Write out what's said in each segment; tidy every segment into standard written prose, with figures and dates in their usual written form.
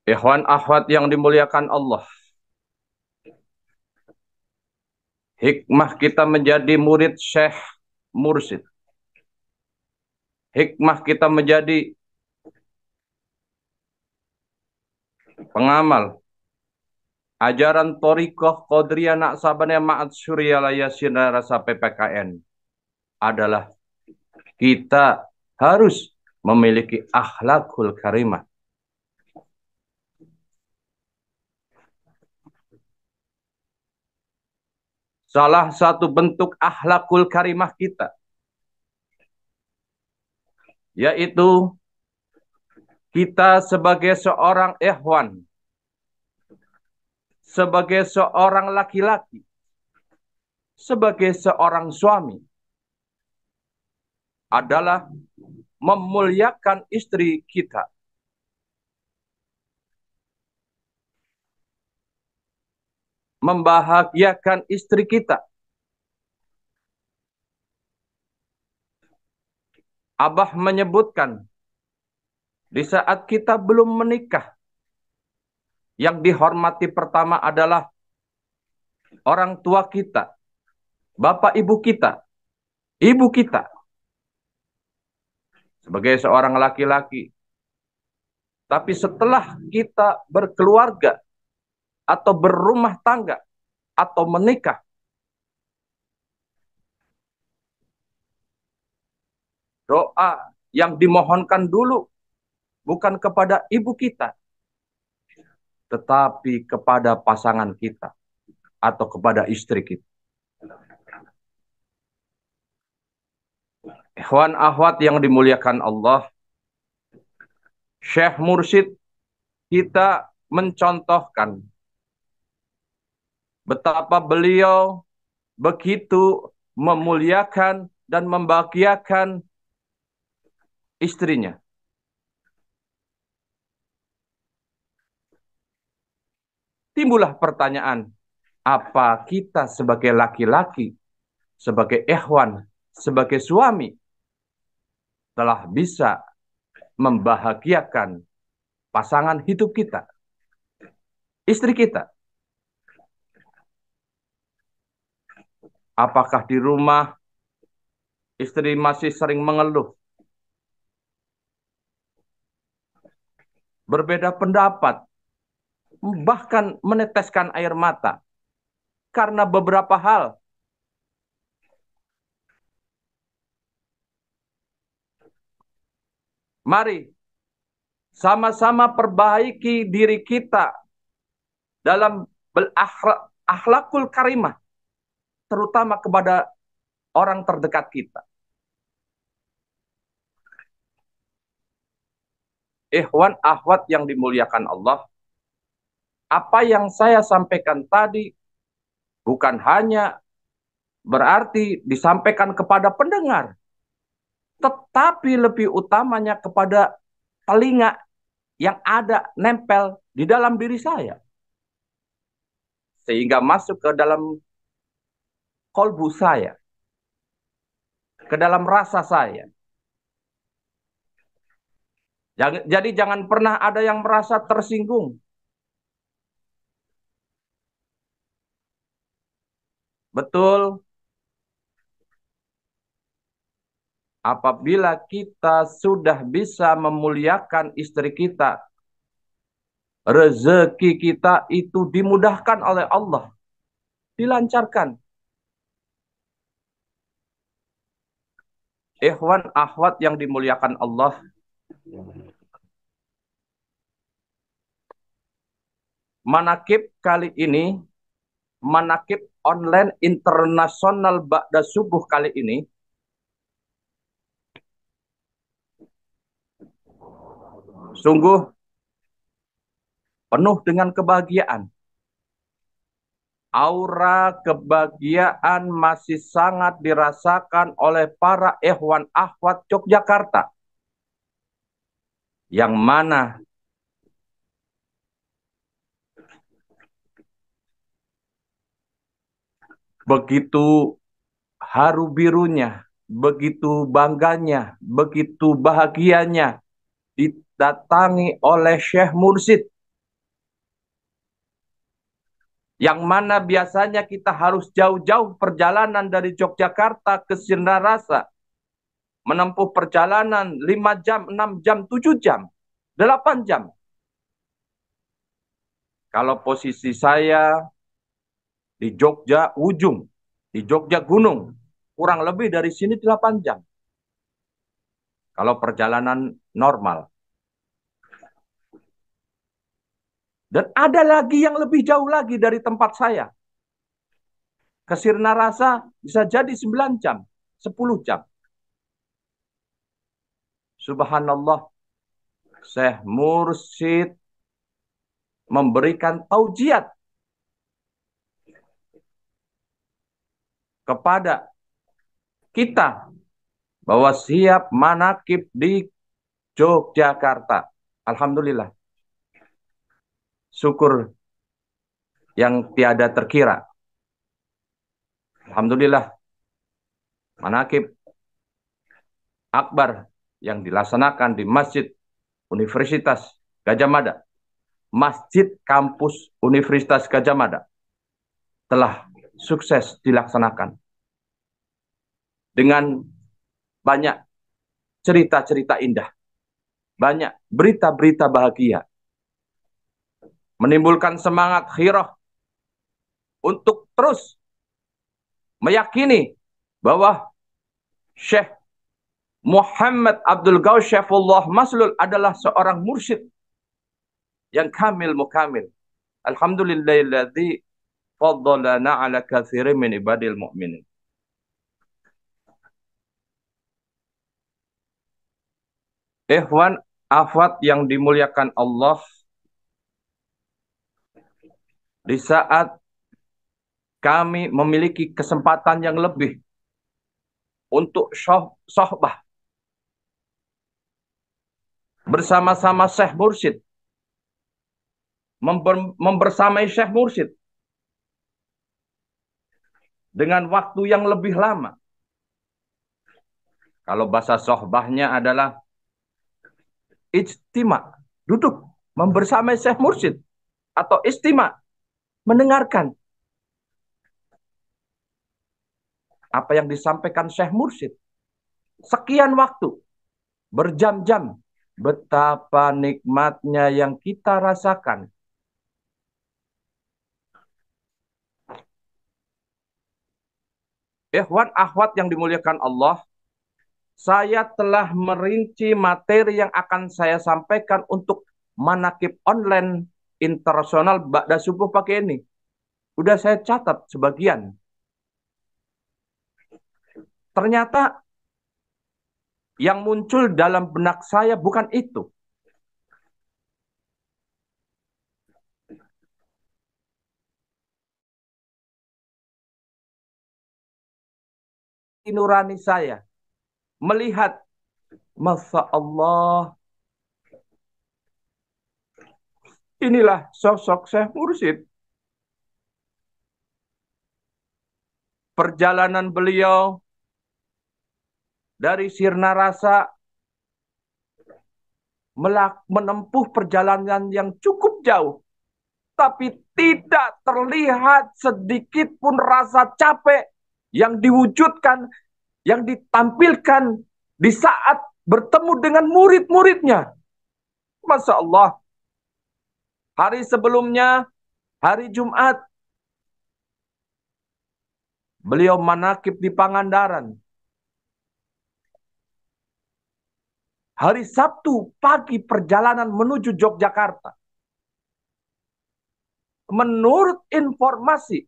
Ikhwan akhwat yang dimuliakan Allah, hikmah kita menjadi murid Syekh Mursyid, hikmah kita menjadi pengamal ajaran Thariqah Qadiriyah Naqsabandiyah Ma'at Surya Rasa PPKN adalah kita harus memiliki akhlakul karimah. Salah satu bentuk akhlakul karimah kita yaitu kita sebagai seorang ikhwan, sebagai seorang laki-laki, sebagai seorang suami adalah memuliakan istri kita, membahagiakan istri kita. Abah menyebutkan di saat kita belum menikah, yang dihormati pertama adalah orang tua kita, bapak ibu kita, ibu kita sebagai seorang laki-laki. Tapi setelah kita berkeluarga atau berumah tangga atau menikah, doa yang dimohonkan dulu bukan kepada ibu kita, tetapi kepada pasangan kita atau kepada istri kita. Ikhwan akhwat yang dimuliakan Allah, Syekh Mursyid kita mencontohkan betapa beliau begitu memuliakan dan membahagiakan istrinya. Timbullah pertanyaan, apa kita sebagai laki-laki, sebagai ikhwan, sebagai suami telah bisa membahagiakan pasangan hidup kita, istri kita? Apakah di rumah istri masih sering mengeluh, berbeda pendapat, bahkan meneteskan air mata karena beberapa hal? Mari sama-sama perbaiki diri kita dalam akhlakul karimah, terutama kepada orang terdekat kita. Ikhwan akhwat yang dimuliakan Allah, apa yang saya sampaikan tadi bukan hanya berarti disampaikan kepada pendengar, tetapi lebih utamanya kepada telinga yang ada nempel di dalam diri saya. Sehingga masuk ke dalam kolbu saya, ke dalam rasa saya. Jadi jangan pernah ada yang merasa tersinggung. Betul, apabila kita sudah bisa memuliakan istri kita, rezeki kita itu dimudahkan oleh Allah, dilancarkan. Ikhwan akhwat yang dimuliakan Allah, manakib kali ini, manakib online internasional Ba'da Subuh kali ini, sungguh penuh dengan kebahagiaan. Aura kebahagiaan masih sangat dirasakan oleh para ikhwan akhwat Yogyakarta, yang mana begitu haru birunya, begitu bangganya, begitu bahagianya didatangi oleh Syekh Mursyid Yang mana biasanya kita harus jauh-jauh perjalanan dari Yogyakarta ke Sinarasa. Menempuh perjalanan 5 jam, 6 jam, 7 jam, 8 jam. Kalau posisi saya di Jogja ujung, di Jogja gunung, kurang lebih dari sini 8 jam. Kalau perjalanan normal. Dan ada lagi yang lebih jauh lagi dari tempat saya. Ke Sirnarasa bisa jadi 9 jam, 10 jam. Subhanallah, Syekh Mursyid memberikan taujiat kepada kita bahwa siap manakib di Yogyakarta. Alhamdulillah. Syukur yang tiada terkira. Alhamdulillah. Manakib akbar yang dilaksanakan di Masjid Universitas Gadjah Mada, Masjid Kampus Universitas Gadjah Mada, telah sukses dilaksanakan dengan banyak cerita-cerita indah, banyak berita-berita bahagia, menimbulkan semangat khirah untuk terus meyakini bahwa Syekh Muhammad Abdul Ghaus Syaifullah Maslul adalah seorang mursyid yang kamil mukamil. Alhamdulillahilladzi faddalana ala katsirin min ibadil mu'minin. Ikhwan, akhwat yang dimuliakan Allah, di saat kami memiliki kesempatan yang lebih untuk sohbah bersama-sama Syekh Mursyid, membersamai Syekh Mursyid dengan waktu yang lebih lama. Kalau bahasa sohbahnya adalah ijtima, duduk membersamai Syekh Mursyid, atau istima, mendengarkan apa yang disampaikan Syekh Mursyid. Sekian waktu, berjam-jam, betapa nikmatnya yang kita rasakan. Ikhwan akhwat yang dimuliakan Allah, saya telah merinci materi yang akan saya sampaikan untuk manakib online internasional Ba'da Subuh pagi ini. Udah saya catat sebagian. Ternyata yang muncul dalam benak saya bukan itu. Nurani saya melihat, Masya Allah, inilah sosok Syekh Mursyid. Perjalanan beliau dari Sirnarasa menempuh perjalanan yang cukup jauh, tapi tidak terlihat sedikit pun rasa capek yang diwujudkan, yang ditampilkan di saat bertemu dengan murid-muridnya. Masya Allah. Hari sebelumnya, hari Jumat, beliau manakib di Pangandaran. Hari Sabtu pagi perjalanan menuju Yogyakarta. Menurut informasi,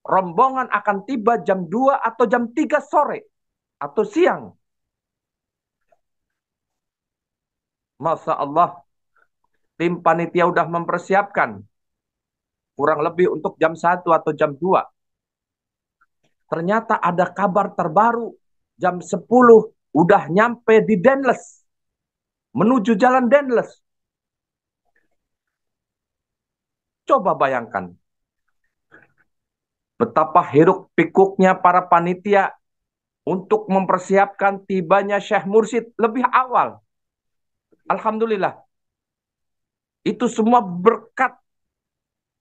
rombongan akan tiba jam 2 atau jam 3 sore atau siang. Masya Allah, tim panitia udah mempersiapkan kurang lebih untuk jam 1 atau jam 2. Ternyata ada kabar terbaru, jam 10 udah nyampe di Denles, menuju jalan Denles. Coba bayangkan betapa hiruk pikuknya para panitia untuk mempersiapkan tibanya Syekh Mursyid lebih awal. Alhamdulillah. Itu semua berkat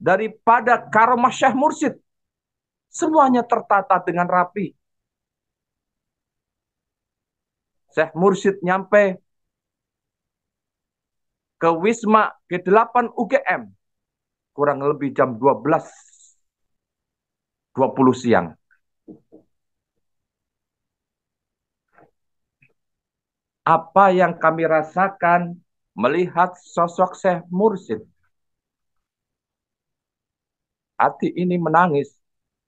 daripada karomah Syekh Mursyid. Semuanya tertata dengan rapi. Syekh Mursyid nyampe ke Wisma Ke-8 UGM kurang lebih jam 12:20 siang. Apa yang kami rasakan melihat sosok Syekh Mursyid? Hati ini menangis.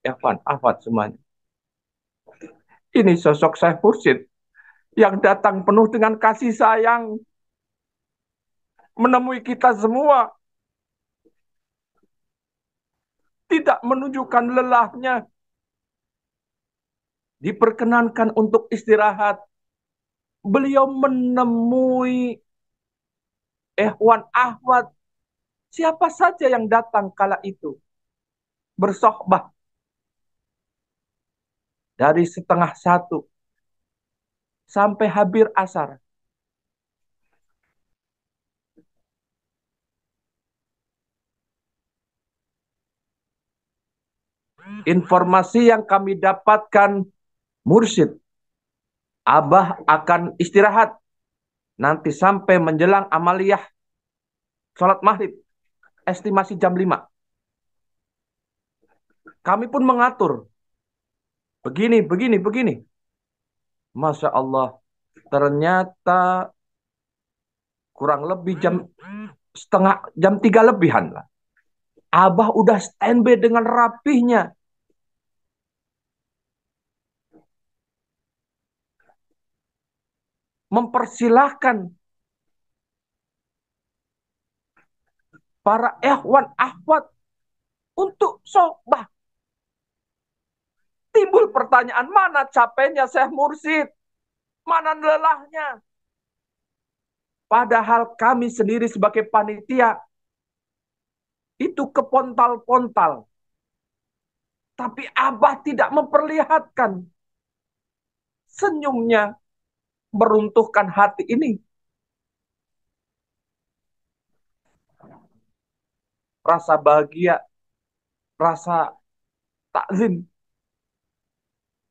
Ikhwan, Ahwat semuanya. Ini sosok Syekh Mursyid yang datang penuh dengan kasih sayang menemui kita semua, tidak menunjukkan lelahnya, diperkenankan untuk istirahat. Beliau menemui Ikhwan Ahwat, siapa saja yang datang kala itu, bersohbah dari 12:30 sampai habis asar. Informasi yang kami dapatkan, Mursyid, Abah akan istirahat nanti sampai menjelang amaliyah sholat maghrib, estimasi jam 5. Kami pun mengatur, begini, begini, begini. Masya Allah, ternyata kurang lebih jam 3 lebihan lah. Abah udah standby dengan rapihnya. Mempersilahkan para ikhwan ahwat untuk sohbah. Timbul pertanyaan, mana capeknya Syekh Mursyid? Mana lelahnya? Padahal kami sendiri sebagai panitia itu kepontal-pontal. Tapi Abah tidak memperlihatkan. Senyumnya meruntuhkan hati ini. Rasa bahagia, rasa takzim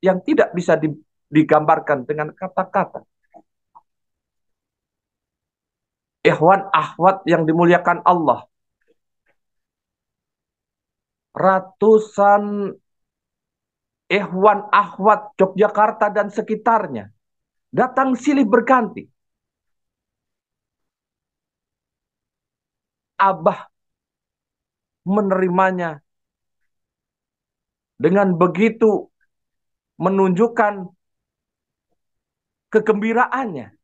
yang tidak bisa digambarkan dengan kata-kata. Ikhwan ahwat yang dimuliakan Allah. Ratusan ikhwan ahwat Yogyakarta dan sekitarnya datang silih berganti. Abah menerimanya dengan begitu menunjukkan kegembiraannya.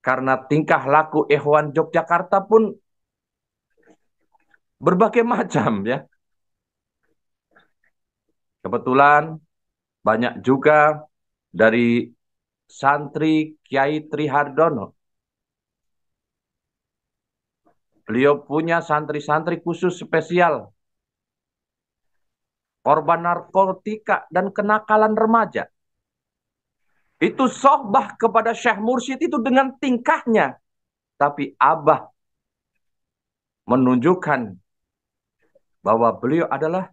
Karena tingkah laku ikhwan Yogyakarta pun berbagai macam ya. Kebetulan banyak juga dari santri Kiai Trihardono. Beliau punya santri-santri khusus spesial. Korban narkotika dan kenakalan remaja. Itu sohbah kepada Syekh Mursyid itu dengan tingkahnya. Tapi Abah menunjukkan bahwa beliau adalah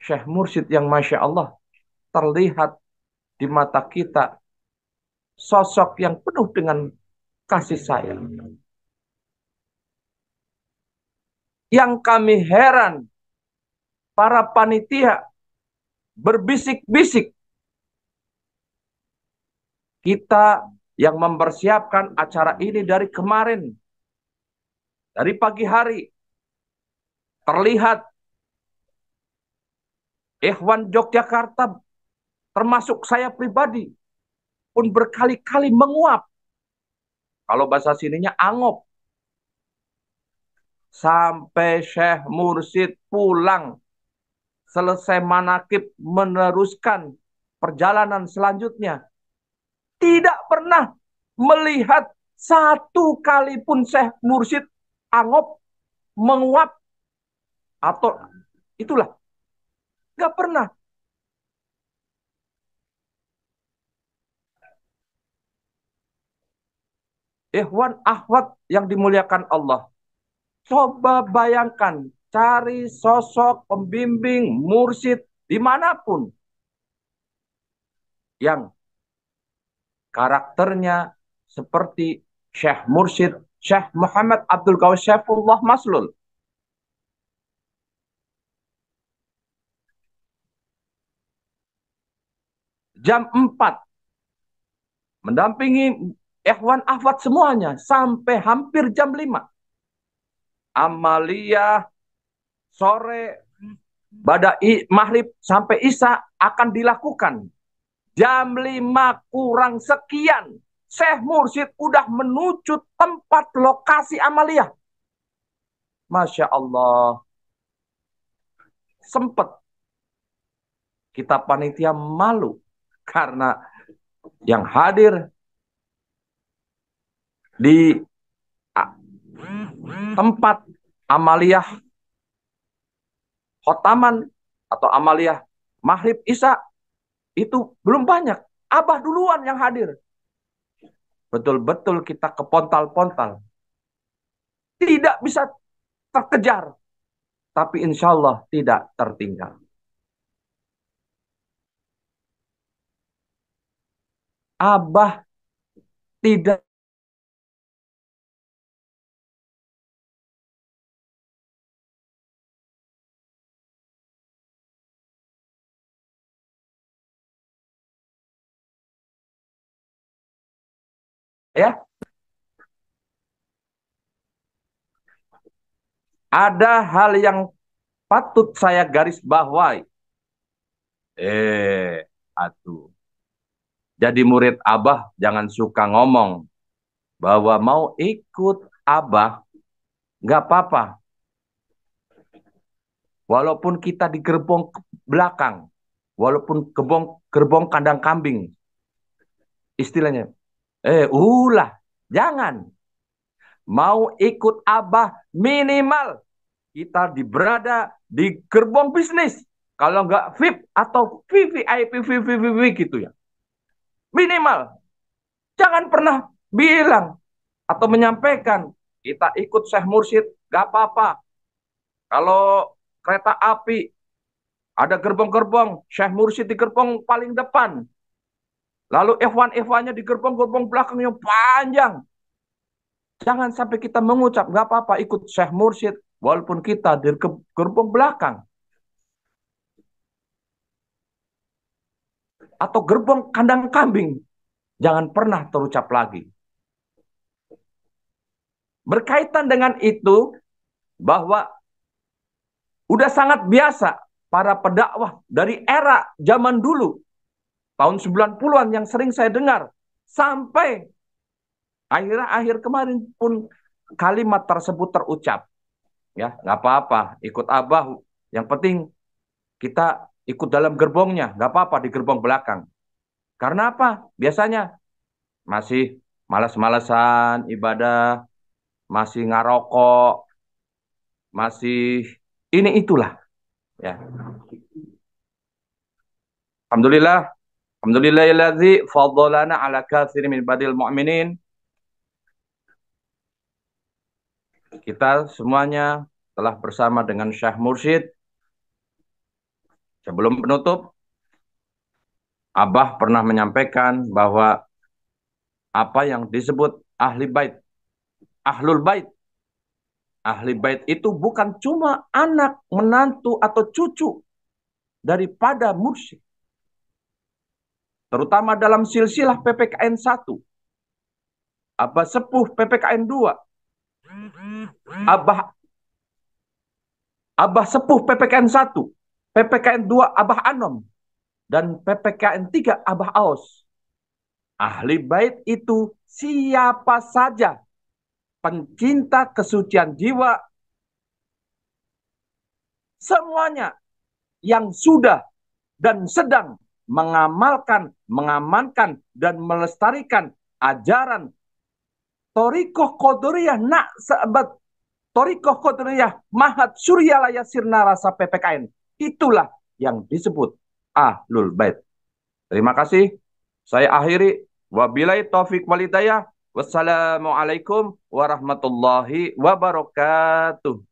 Syekh Mursyid yang Masya Allah terlihat di mata kita sosok yang penuh dengan kasih sayang. Yang kami heran, para panitia berbisik-bisik. Kita yang mempersiapkan acara ini dari kemarin, dari pagi hari, terlihat Ikhwan Yogyakarta, termasuk saya pribadi, pun berkali-kali menguap. Kalau bahasa sininya angop. Sampai Syekh Mursyid pulang, selesai manakib meneruskan perjalanan selanjutnya. Tidak pernah melihat satu kali pun Syekh Mursyid angop, menguap, atau itulah. Gak pernah. Ikhwan akhwat yang dimuliakan Allah. Coba bayangkan, cari sosok pembimbing, mursyid, dimanapun, yang karakternya seperti Syekh Mursyid, Syekh Muhammad Abdul Qawi Syaifullah Maslul. Jam 4 mendampingi ikhwan akhwat semuanya sampai hampir jam 5. Amaliyah sore, badai maghrib sampai isya akan dilakukan. Jam 5 kurang sekian, Syekh Mursyid udah menuju tempat lokasi amaliyah. Masya Allah. Sempet kita panitia malu karena yang hadir di tempat amaliyah khotaman atau amaliyah maghrib isya itu belum banyak. Abah duluan yang hadir. Betul-betul kita kepontal-pontal. Tidak bisa terkejar. Tapi insya Allah tidak tertinggal. Abah tidak. Ya, ada hal yang patut saya garis bawahi. Atuh. Jadi murid Abah jangan suka ngomong bahwa mau ikut Abah, nggak apa-apa. Walaupun kita di gerbong belakang, walaupun gerbong kandang kambing, istilahnya. Jangan. Mau ikut Abah minimal kita berada di gerbong bisnis. Kalau nggak VIP atau VVIP, VVVV gitu ya. Minimal. Jangan pernah bilang atau menyampaikan kita ikut Syekh Mursyid, nggak apa-apa. Kalau kereta api ada gerbong-gerbong, Syekh Mursyid di gerbong paling depan. Lalu ikhwan-ikhwannya di gerbong-gerbong belakang yang panjang. Jangan sampai kita mengucap, nggak apa-apa ikut Syekh Mursyid, walaupun kita di gerbong belakang. Atau gerbong kandang kambing. Jangan pernah terucap lagi. Berkaitan dengan itu, bahwa udah sangat biasa para pedakwah dari era zaman dulu, tahun 90-an yang sering saya dengar, sampai akhir kemarin pun kalimat tersebut terucap. Ya, nggak apa-apa, ikut Abah. Yang penting kita ikut dalam gerbongnya, nggak apa-apa di gerbong belakang. Karena apa? Biasanya masih malas-malasan ibadah, masih ngarokok, masih ini itulah. Ya, Alhamdulillah, Alhamdulillahilladzi faddalana ala katsirin min badil mu'minin. Kita semuanya telah bersama dengan Syekh Mursyid. Sebelum penutup, Abah pernah menyampaikan bahwa apa yang disebut ahli bait, ahlul bait. Ahli bait itu bukan cuma anak, menantu, atau cucu daripada mursyid. Terutama dalam silsilah PPKN 1. Abah Sepuh PPKN 2. Abah Abah Sepuh PPKN 1. PPKN 2 Abah Anom. Dan PPKN 3 Abah Aos. Ahli bait itu siapa saja pencinta kesucian jiwa, semuanya yang sudah dan sedang mengamankan, dan melestarikan ajaran Torikoh Qadariyah nak sahabat Torikoh Qadariyah Mahat Suryalaya Sirna Rasa PPKN. Itulah yang disebut Ahlul Bait. Terima kasih. Saya akhiri. Wabillahi taufik walhidayah. Wassalamualaikum warahmatullahi wabarakatuh.